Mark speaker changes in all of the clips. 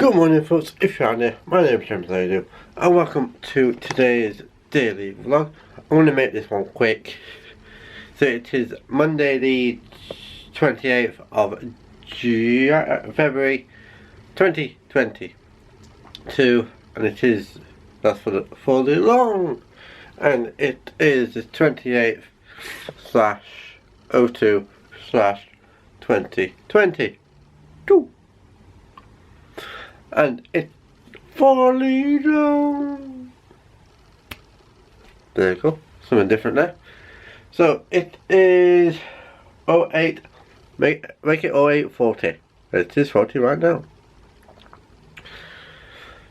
Speaker 1: Good morning folks, if you're on there, my name is James Ladu and welcome to today's daily vlog. I'm going to make this one quick. So it is Monday the 28th of February 2022 and it is, that's for the long, and it is the 28th/02/2022. And it's falling down. There you go, something different there. So it is 08, make it 08:40. It is 40 right now.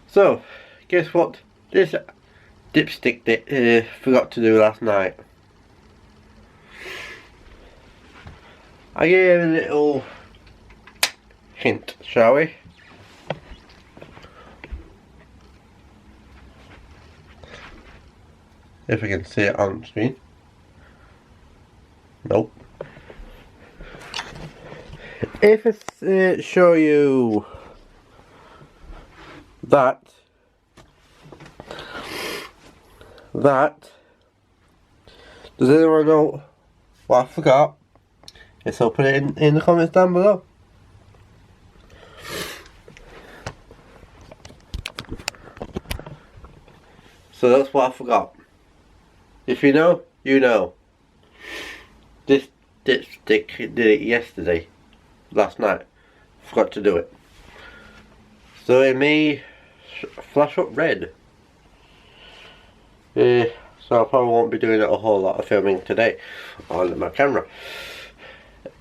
Speaker 1: So guess what this dipstick forgot to do last night. I gave a little hint, shall we? If I can see it on screen. Nope. If I show you that does anyone know what I forgot? Yes, I'll put it in the comments down below. So that's what I forgot. If you know, you know. This dipstick did it yesterday, last night. Forgot to do it. So it may flash up red. So I probably won't be doing a whole lot of filming today on my camera.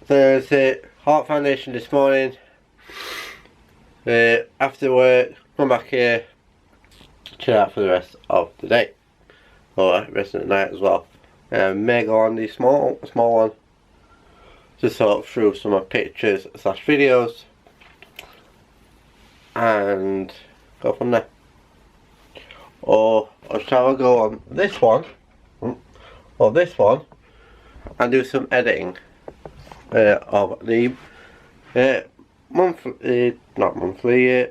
Speaker 1: There's a heart foundation this morning. After work, come back here, chill out for the rest of the day. Or rest of the night as well. May go on the small one to sort through some of pictures / videos and go from there. Or shall I go on this one or this one and do some editing of the monthly, not monthly,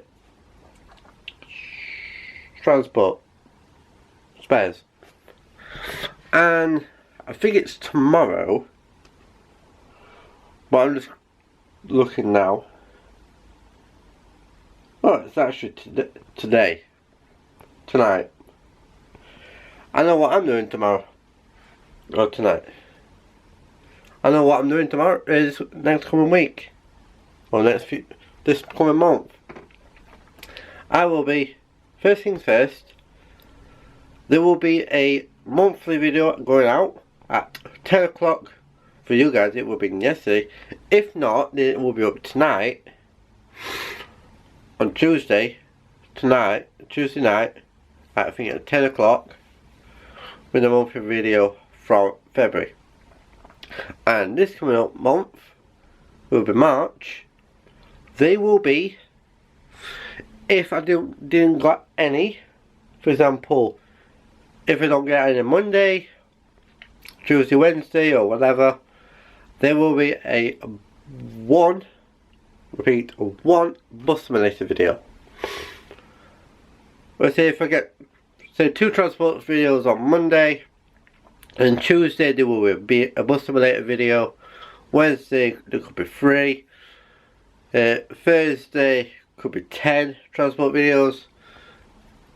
Speaker 1: transport spares. And I think it's tomorrow, but I'm just looking now. Oh, it's actually tonight. I know what I'm doing tomorrow, or tonight. I know what I'm doing tomorrow is next coming week, or this coming month. I will be, first things first, there will be a monthly video going out at 10 o'clock for you guys. It will be yesterday. If not, then it will be up tonight on Tuesday night, I think at 10 o'clock with a monthly video from February. And this coming up month will be March. They will be, if I didn't got any, for example, if I don't get any Monday, Tuesday, Wednesday or whatever, there will be one bus simulator video. Let's say if I get, say, 2 transport videos on Monday, and Tuesday there will be a bus simulator video, Wednesday there could be 3, Thursday could be 10 transport videos,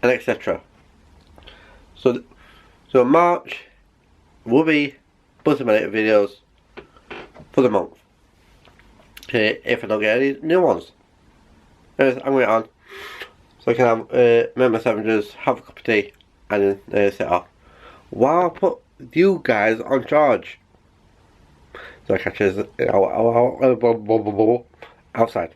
Speaker 1: and etc. So March will be bus simulator videos for the month. Okay, if I don't get any new ones. Anyways, I'm going on so I can have make myself and just have a cup of tea and then set off while I put you guys on charge. So I catch us outside.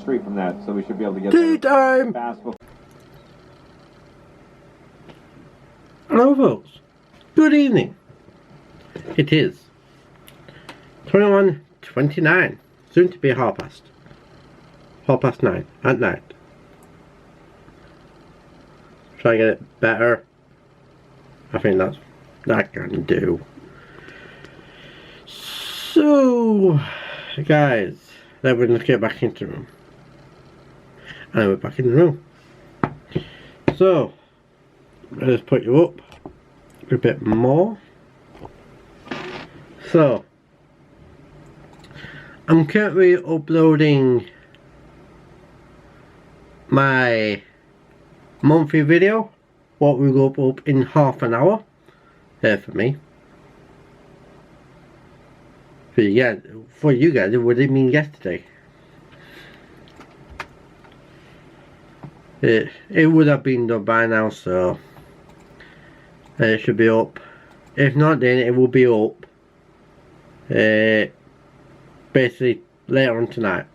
Speaker 2: street from that, so we should be able to get
Speaker 1: tea time!
Speaker 2: fast.
Speaker 1: Hello folks, good evening. It is 21:29, soon to be 9:30 at night. Try to get it better. I think that can do. So guys, then we're going to get back into the room. And we're back in the room. So let's put you up a bit more. So I'm currently uploading my monthly video, what will go up in half an hour here for me. For you guys, it would have been yesterday. It would have been done by now, so it should be up. If not, then it will be up basically later on tonight.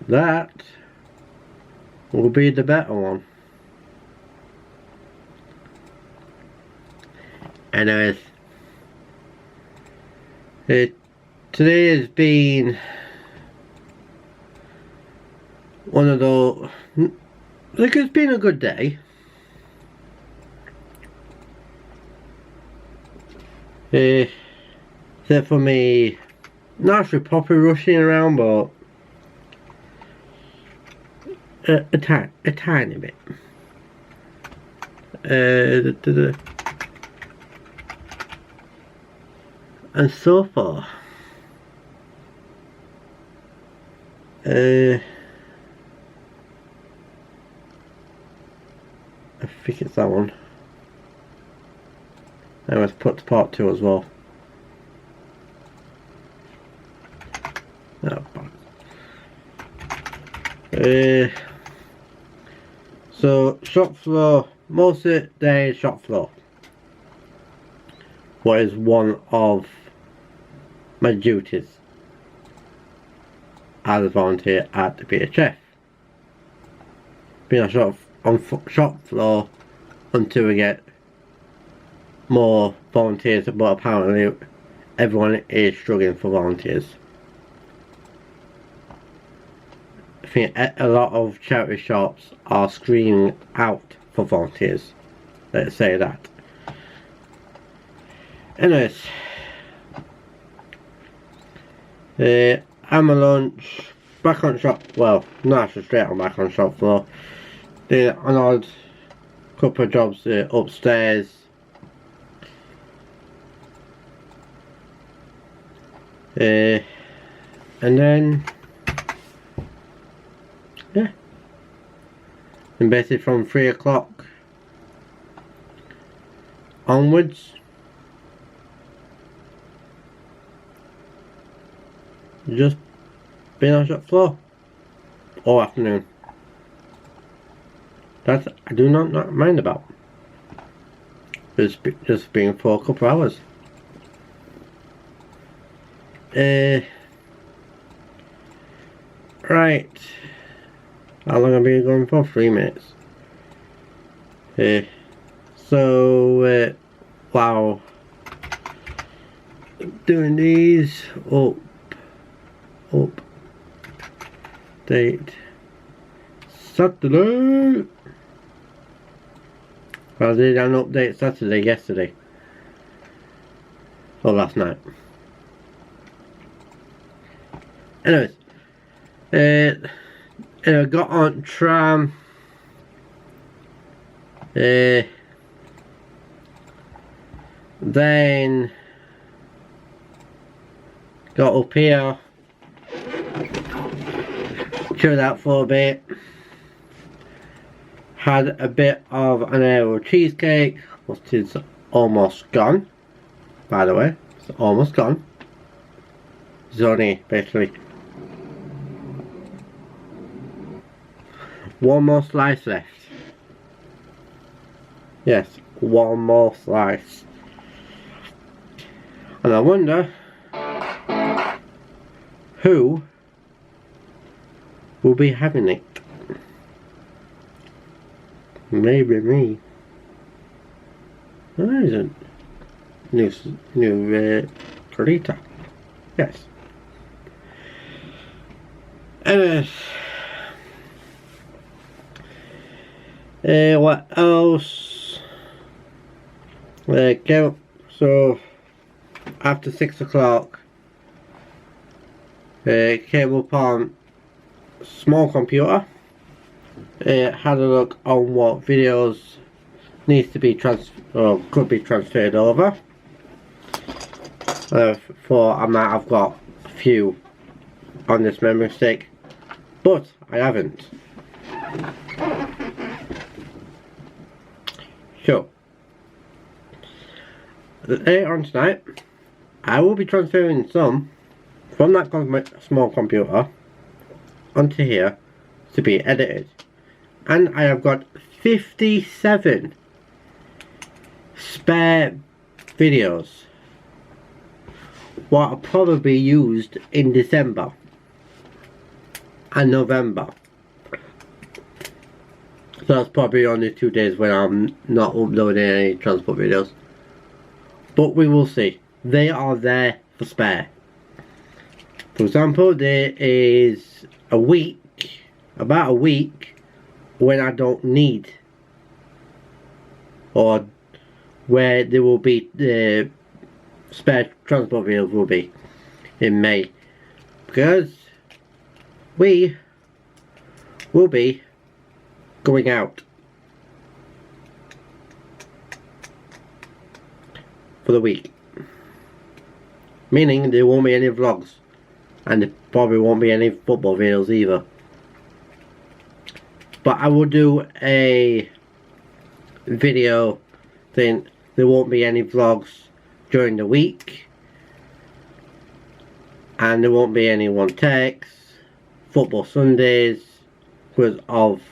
Speaker 1: That will be the better one. Anyways, today has been one of those, like, it's been a good day. Except for me, not actually properly rushing around, but a tiny bit. And so far, I think it's that one. I must put to part 2 as well. Oh, so shop floor, most of the day shop floor. What is one of my duties as a volunteer at the BHF. Being on shop floor until we get more volunteers, but apparently everyone is struggling for volunteers. I think a lot of charity shops are screaming out for volunteers. Let's say that. Anyways, I'm a lunch, back on shop, well, not actually straight on back on shop floor. Did an odd couple of jobs upstairs. And then, yeah. And basically from 3 o'clock onwards, just been on shop floor all afternoon. That I do not mind about. Just being for a couple of hours. Right. How long have I been going for? 3 minutes. So wow. Doing these up. Date Saturday. I did an update Saturday yesterday. Or last night. Anyways, I got on tram. Then got up here. Chilled out for a bit. Had a bit of an Aero cheesecake, which is almost gone. By the way, it's almost gone. There's only basically one more slice left. Yes, one more slice. And I wonder who will be having it. Maybe me. There isn't. New creator. Yes. Anyways. What else? Go. So after 6 o'clock, came upon small computer. Had a look on what videos needs to be could be transferred over. For I might have got a few on this memory stick, but I haven't. So later on tonight, I will be transferring some from that small computer onto here to be edited, and I have got 57 spare videos what are probably used in December and November. So that's probably only 2 days when I'm not uploading any transport videos, but we will see. They are there for spare. For example, there is a week, about a week, when I don't need, or where there will be the spare transport videos will be in May, because we will be going out for the week, meaning there won't be any vlogs, and there probably won't be any football videos either. But I will do a video saying there won't be any vlogs during the week, and there won't be any one takes, football Sundays, because of,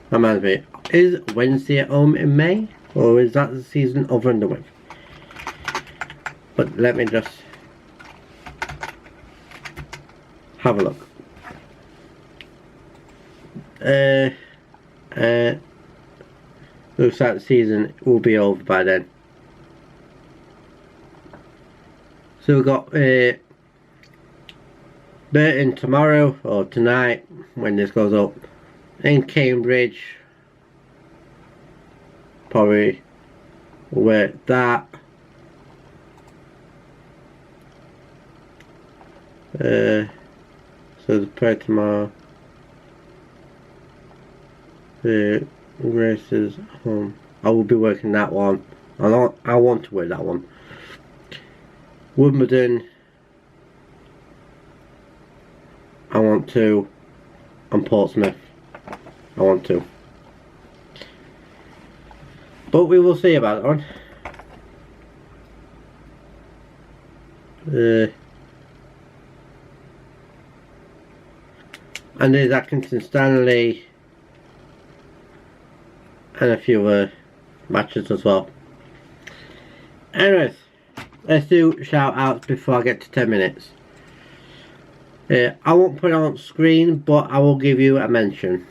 Speaker 1: reminds me, is Wednesday at home in May, or is that the season of Underwood? But let me just have a look. Looks like the season will be over by then. So we've got Burton tomorrow, or tonight when this goes up, in Cambridge. Probably where that. So the prayer tomorrow. The races home. I will be working that one. I want to wear that one. Wimbledon. I want to. And Portsmouth. I want to. But we will see about that one. And there's Atkinson Stanley and a few other matches as well. Anyways, let's do shout outs before I get to 10 minutes. I won't put it on screen, but I will give you a mention.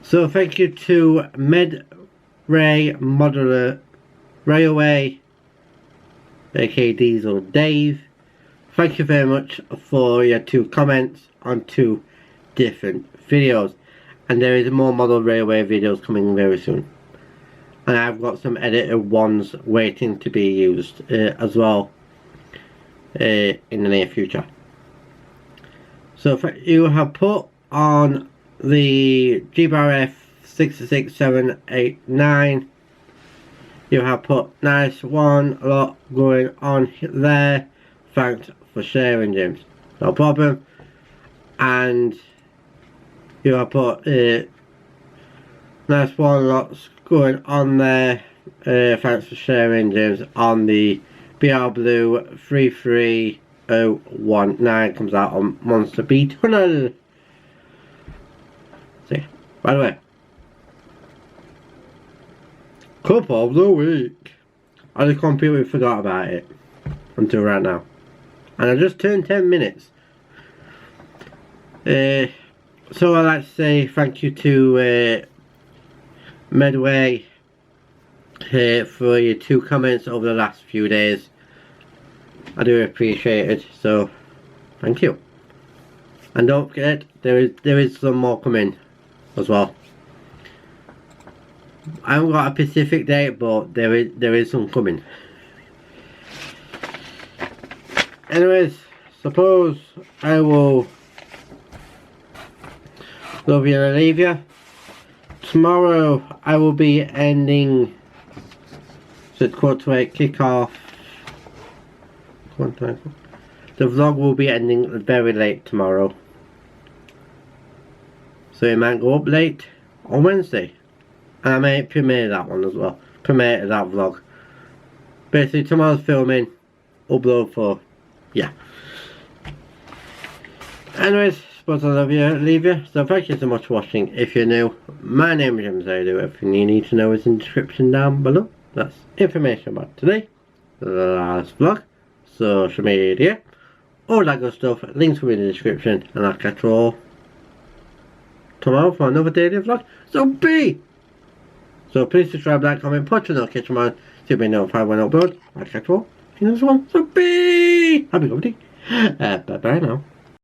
Speaker 1: So thank you to Medway Modular Railway, aka Diesel Dave. Thank you very much for your 2 comments on 2 different videos, and there is more model railway videos coming very soon, and I've got some edited ones waiting to be used as well in the near future. So you have put on the GBRF 66789, you have put nice one, a lot going on there, thanks for sharing, James, no problem. And you have put nice one, lots going on there, thanks for sharing, James, on the BR Blue 33019, comes out on Monster B Tunnel. See, by the way, cup of the week. I just completely forgot about it until right now. And I just turned 10 minutes. So I'd like to say thank you to Medway for your 2 comments over the last few days. I do appreciate it, so thank you. And don't forget, there is some more coming as well. I haven't got a specific date, but there is some coming. Anyways, suppose I will love you and leave you. Tomorrow I will be ending the quarter 8 kickoff. The vlog will be ending very late tomorrow, so it might go up late on Wednesday, and I may premiere that one as well. Premiere that vlog. Basically tomorrow's filming, upload for, yeah. Anyways, suppose I love you, leave you. So thank you so much for watching. If you're new, my name is James. Everything you need to know is in the description down below. That's information about today, the last vlog, social media, all that good stuff. Links will be in the description, and I'll catch you all tomorrow for another daily vlog. So please subscribe, like, comment, punch the notification on to be notified when I upload. I'll catch you all in this one. So be happy company. Bye bye now.